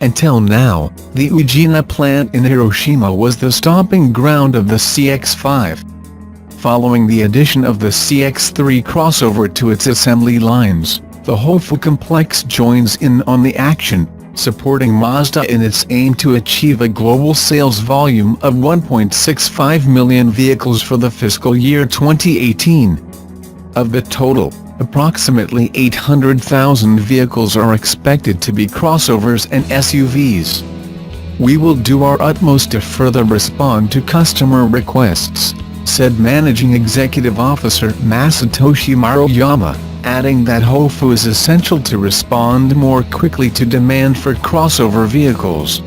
Until now, the Ujina plant in Hiroshima was the stomping ground of the CX-5. Following the addition of the CX-3 crossover to its assembly lines, the Hofu complex joins in on the action, supporting Mazda in its aim to achieve a global sales volume of 1.65 million vehicles for the fiscal year 2018. Of the total, approximately 800,000 vehicles are expected to be crossovers and SUVs. "We will do our utmost to further respond to customer requests," said Managing Executive Officer Masatoshi Maruyama, adding that Hofu is essential to respond more quickly to demand for crossover vehicles.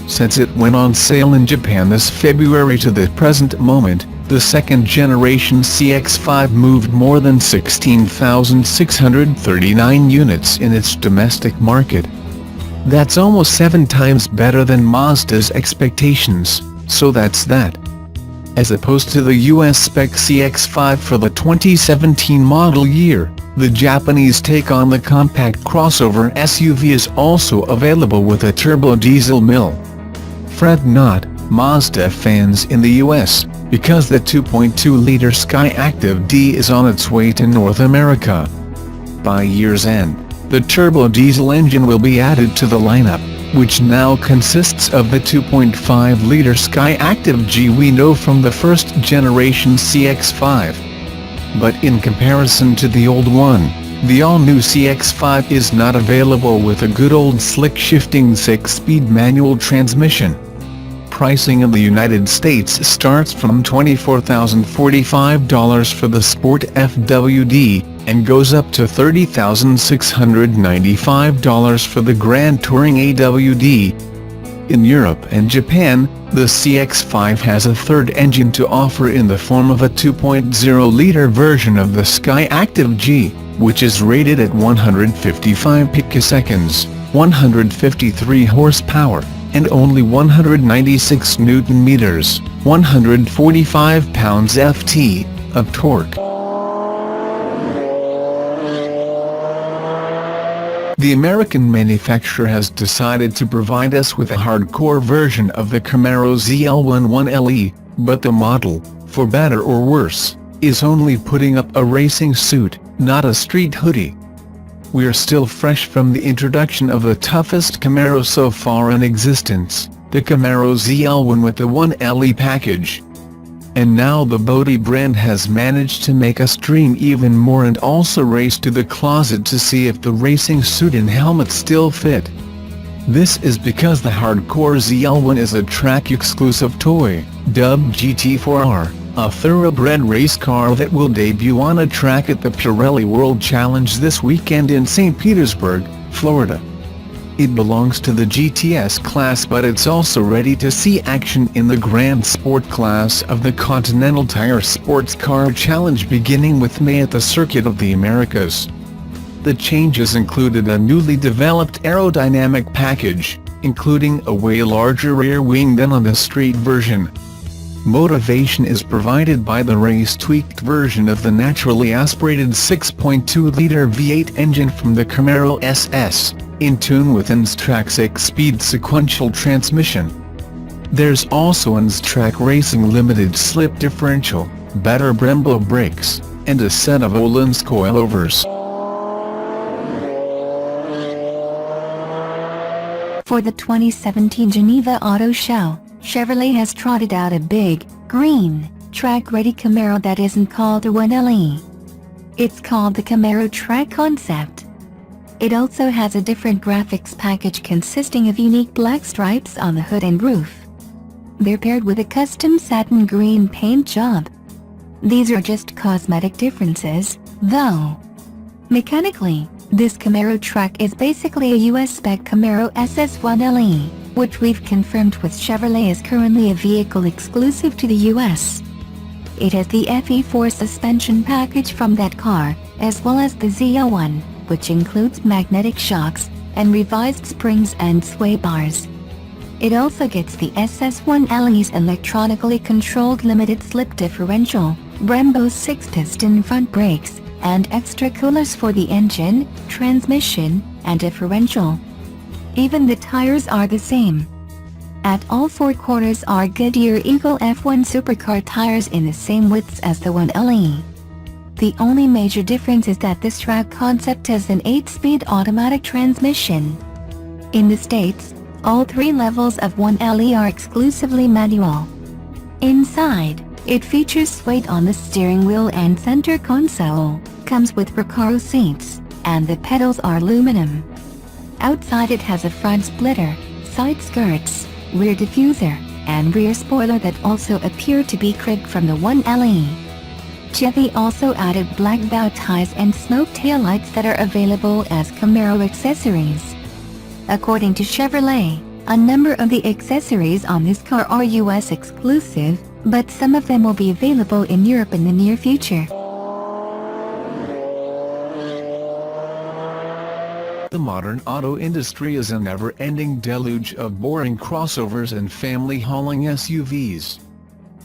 Since it went on sale in Japan this February to the present moment, the second-generation CX-5 moved more than 16,639 units in its domestic market. That's almost 7 times better than Mazda's expectations, so that's that. As opposed to the US spec CX-5 for the 2017 model year, the Japanese take on the compact crossover SUV is also available with a turbo diesel mill. Fret not, Mazda fans in the US, because the 2.2-liter Skyactiv D is on its way to North America. By year's end, the turbo diesel engine will be added to the lineup, which now consists of the 2.5-liter Skyactiv G we know from the first-generation CX-5. But in comparison to the old one, the all-new CX-5 is not available with a good old slick-shifting 6-speed manual transmission. Pricing in the United States starts from $24,045 for the Sport FWD, and goes up to $30,695 for the Grand Touring AWD. In Europe and Japan, the CX-5 has a third engine to offer in the form of a 2.0-liter version of the Skyactiv G, which is rated at 155 picoseconds, 153 horsepower, and only 196 Newton-meters, 145 pounds-ft, of torque. The American manufacturer has decided to provide us with a hardcore version of the Camaro ZL11LE, but the model, for better or worse, is only putting up a racing suit, not a street hoodie. We're still fresh from the introduction of the toughest Camaro so far in existence, the Camaro ZL1 with the 1LE package. And now the Bodhi brand has managed to make us dream even more and also race to the closet to see if the racing suit and helmet still fit. This is because the hardcore ZL1 is a track-exclusive toy, dubbed GT4R, a thoroughbred race car that will debut on a track at the Pirelli World Challenge this weekend in St. Petersburg, Florida. It belongs to the GTS class, but it's also ready to see action in the Grand Sport class of the Continental Tire Sports Car Challenge beginning with May at the Circuit of the Americas. The changes included a newly developed aerodynamic package, including a way larger rear wing than on the street version. Motivation is provided by the race-tweaked version of the naturally aspirated 6.2-liter V8 engine from the Camaro SS, in tune with N-Track 6-speed sequential transmission. There's also N-Track Racing limited slip differential, better Brembo brakes, and a set of Öhlins coilovers. For the 2017 Geneva Auto Show, Chevrolet has trotted out a big, green, track-ready Camaro that isn't called a 1LE. It's called the Camaro Track Concept. It also has a different graphics package consisting of unique black stripes on the hood and roof. They're paired with a custom satin green paint job. These are just cosmetic differences, though. Mechanically, this Camaro Track is basically a US spec Camaro SS1LE, which we've confirmed with Chevrolet is currently a vehicle exclusive to the US. It has the FE4 suspension package from that car, as well as the ZL1, which includes magnetic shocks, and revised springs and sway bars. It also gets the SS1LE's electronically controlled limited slip differential, Brembo's 6-piston front brakes, and extra coolers for the engine, transmission, and differential. Even the tires are the same. At all four corners are Goodyear Eagle F1 supercar tires in the same widths as the 1LE. The only major difference is that this track concept has an 8-speed automatic transmission. In the States, all three levels of 1LE are exclusively manual. Inside, it features suede on the steering wheel and center console, comes with Recaro seats, and the pedals are aluminum. Outside it has a front splitter, side skirts, rear diffuser, and rear spoiler that also appear to be cribbed from the 1LE. Chevy also added black bow ties and smoke taillights that are available as Camaro accessories. According to Chevrolet, a number of the accessories on this car are US exclusive, but some of them will be available in Europe in the near future. The modern auto industry is a never-ending deluge of boring crossovers and family-hauling SUVs.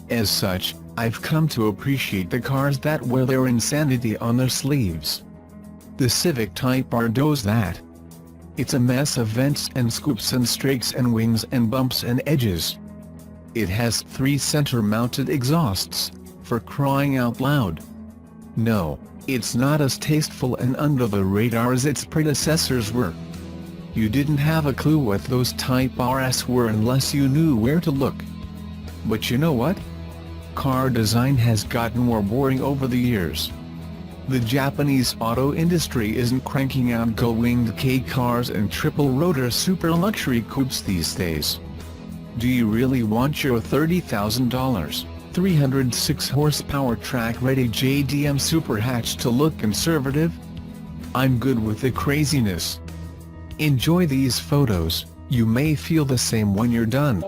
As such, I've come to appreciate the cars that wear their insanity on their sleeves. The Civic Type R does that. It's a mess of vents and scoops and strakes and wings and bumps and edges. It has 3 center-mounted exhausts, for crying out loud. No, it's not as tasteful and under the radar as its predecessors were. You didn't have a clue what those Type RS were unless you knew where to look. But you know what? Car design has gotten more boring over the years. The Japanese auto industry isn't cranking out gull-winged K cars and triple-rotor super-luxury coupes these days. Do you really want your $30,000, 306 horsepower track-ready JDM super hatch to look conservative? I'm good with the craziness. Enjoy these photos, you may feel the same when you're done.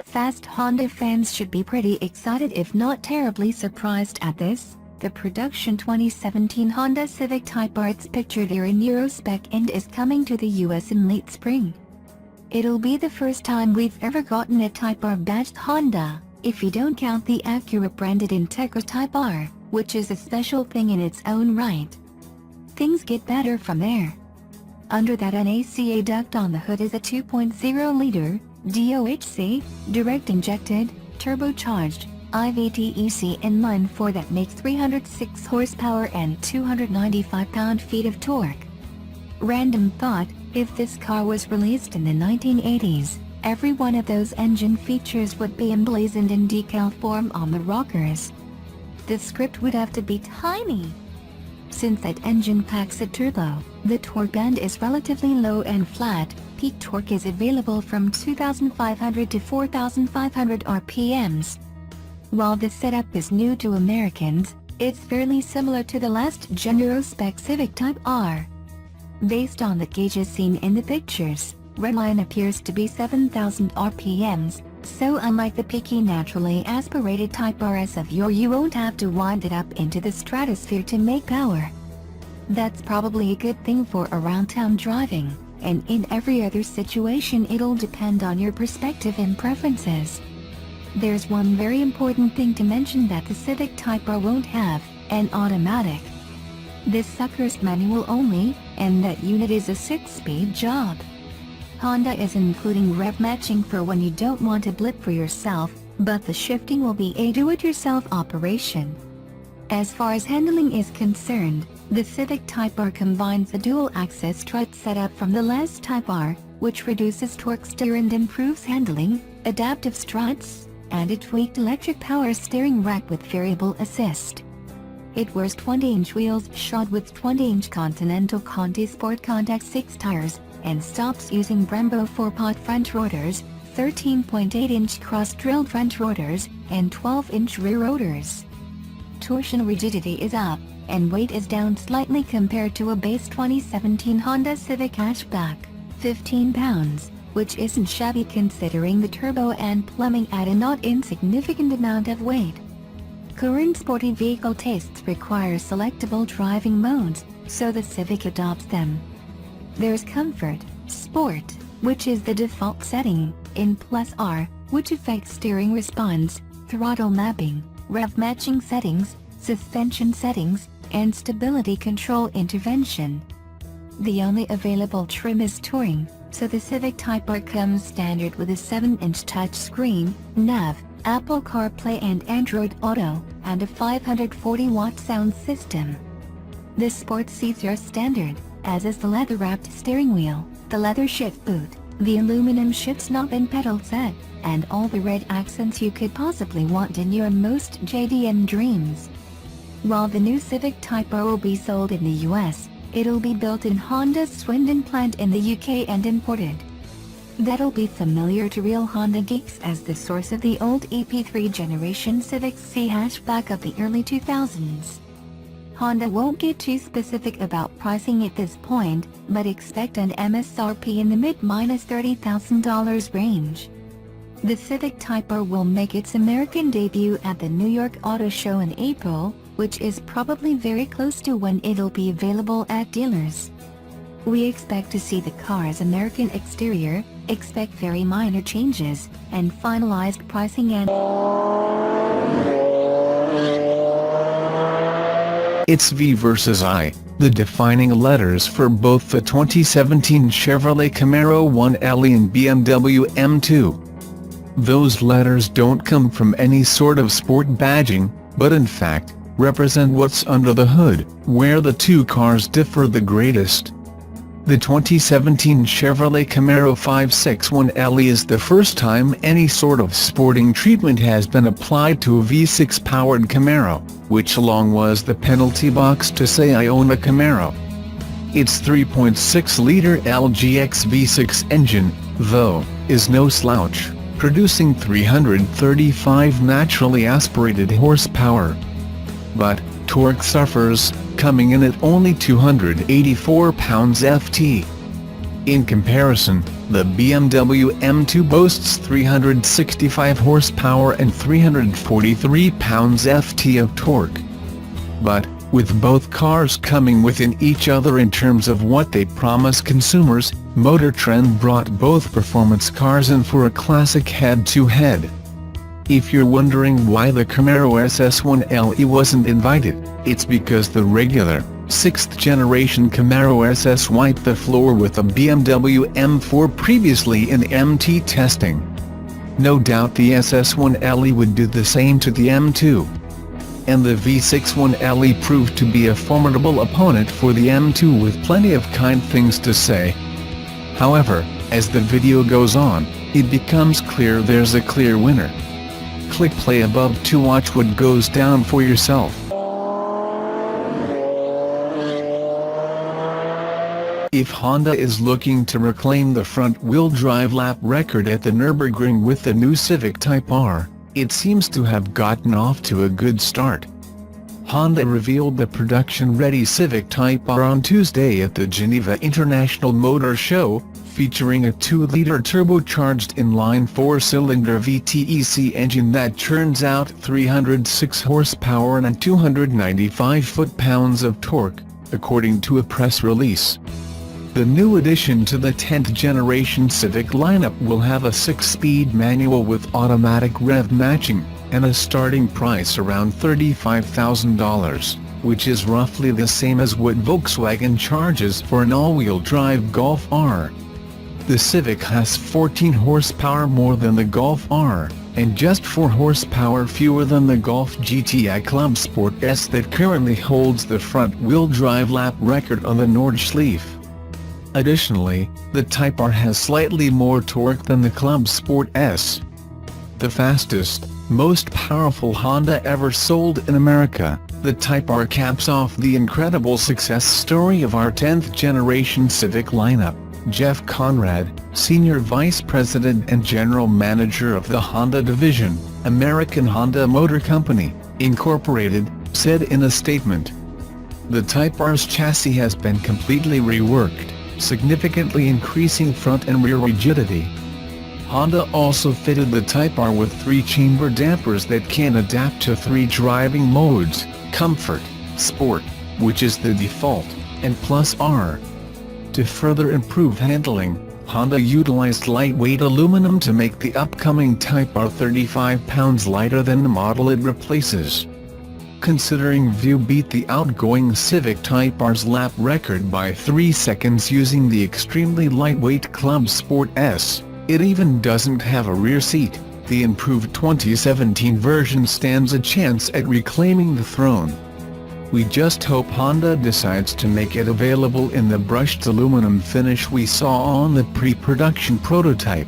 Fast Honda fans should be pretty excited if not terribly surprised at this. The production 2017 Honda Civic Type R, it's pictured here in Euro spec and is coming to the US in late spring. It'll be the first time we've ever gotten a Type R badged Honda, if you don't count the Acura branded Integra Type R, which is a special thing in its own right. Things get better from there. Under that NACA duct on the hood is a 2.0-liter DOHC, direct injected, turbocharged, IVTEC inline-4 that makes 306 horsepower and 295 pound-feet of torque. Random thought, if this car was released in the 1980s, every one of those engine features would be emblazoned in decal form on the rockers. The script would have to be tiny. Since that engine packs a turbo, the torque band is relatively low and flat. Peak torque is available from 2,500 to 4,500 RPMs. While the setup is new to Americans, it's fairly similar to the last-gen Euro spec Civic Type R. Based on the gauges seen in the pictures, redline appears to be 7,000 RPMs, so unlike the peaky naturally aspirated Type RS of yore, you won't have to wind it up into the stratosphere to make power. That's probably a good thing for around town driving, and in every other situation it'll depend on your perspective and preferences. There's one very important thing to mention that the Civic Type R won't have, an automatic. This sucker's manual only, and that unit is a 6-speed job. Honda is including rev matching for when you don't want to blip for yourself, but the shifting will be a do-it-yourself operation. As far as handling is concerned, the Civic Type R combines the dual-axis strut setup from the last Type R, which reduces torque steer and improves handling, adaptive struts, and a tweaked electric power steering rack with variable assist. It wears 20-inch wheels shod with 20-inch Continental Conti Sport Contact 6 tires, and stops using Brembo 4-pot front rotors, 13.8-inch cross-drilled front rotors, and 12-inch rear rotors. Torsion rigidity is up, and weight is down slightly compared to a base 2017 Honda Civic hatchback, 15 pounds, which isn't shabby considering the turbo and plumbing add a not insignificant amount of weight. Current sporty vehicle tastes require selectable driving modes, so the Civic adopts them. There's Comfort, Sport, which is the default setting, in Plus R, which affects steering response, throttle mapping, rev matching settings, suspension settings, and stability control intervention. The only available trim is Touring, so the Civic Type R comes standard with a 7-inch touchscreen, nav, Apple CarPlay and Android Auto, and a 540-watt sound system. The sport seats are standard, as is the leather-wrapped steering wheel, the leather shift boot, the aluminum shift knob and pedal set, and all the red accents you could possibly want in your most JDM dreams. While the new Civic Type R will be sold in the US, it'll be built in Honda's Swindon plant in the UK and imported. That'll be familiar to real Honda geeks as the source of the old EP3 generation Civic C hatchback of the early 2000s. Honda won't get too specific about pricing at this point, but expect an MSRP in the mid-$30,000 range. The Civic Type R will make its American debut at the New York Auto Show in April, which is probably very close to when it'll be available at dealers. We expect to see the car's American exterior, expect very minor changes, and finalized pricing and It's V versus I, the defining letters for both the 2017 Chevrolet Camaro 1LE and BMW M2. Those letters don't come from any sort of sport badging, but in fact, represent what's under the hood, where the two cars differ the greatest. The 2017 Chevrolet Camaro 561LE is the first time any sort of sporting treatment has been applied to a V6-powered Camaro, which along was the penalty box to say I own a Camaro. Its 3.6-liter LGX V6 engine, though, is no slouch, producing 335 naturally aspirated horsepower. But torque suffers, coming in at only 284 pounds-ft. In comparison, the BMW M2 boasts 365 horsepower and 343 pounds-ft of torque. But, with both cars coming within each other in terms of what they promise consumers, Motor Trend brought both performance cars in for a classic head-to-head. If you're wondering why the Camaro SS1LE wasn't invited, it's because the regular, 6th-generation Camaro SS wiped the floor with a BMW M4 previously in MT testing. No doubt the SS1LE would do the same to the M2. And the V61LE proved to be a formidable opponent for the M2 with plenty of kind things to say. However, as the video goes on, it becomes clear there's a clear winner. Click play above to watch what goes down for yourself. If Honda is looking to reclaim the front-wheel drive lap record at the Nürburgring with the new Civic Type R, it seems to have gotten off to a good start. Honda revealed the production-ready Civic Type R on Tuesday at the Geneva International Motor Show, featuring a 2-liter turbocharged inline 4-cylinder VTEC engine that churns out 306 horsepower and 295 foot-pounds of torque, according to a press release. The new addition to the 10th-generation Civic lineup will have a 6-speed manual with automatic rev matching, and a starting price around $35,000, which is roughly the same as what Volkswagen charges for an all-wheel drive Golf R. The Civic has 14 horsepower more than the Golf R, and just 4 horsepower fewer than the Golf GTI Club Sport S that currently holds the front-wheel drive lap record on the Nordschleife. Additionally, the Type R has slightly more torque than the Club Sport S. The fastest, most powerful Honda ever sold in America, the Type R caps off the incredible success story of our 10th-generation Civic lineup. Jeff Conrad, Senior Vice President and General Manager of the Honda Division, American Honda Motor Company, Incorporated, said in a statement. The Type R's chassis has been completely reworked, significantly increasing front and rear rigidity. Honda also fitted the Type R with 3-chamber dampers that can adapt to 3 driving modes: Comfort, Sport, which is the default, and Plus R. To further improve handling, Honda utilized lightweight aluminum to make the upcoming Type R 35 pounds lighter than the model it replaces. Considering View beat the outgoing Civic Type R's lap record by 3 seconds using the extremely lightweight Club Sport S, it even doesn't have a rear seat, the improved 2017 version stands a chance at reclaiming the throne. We just hope Honda decides to make it available in the brushed aluminum finish we saw on the pre-production prototype.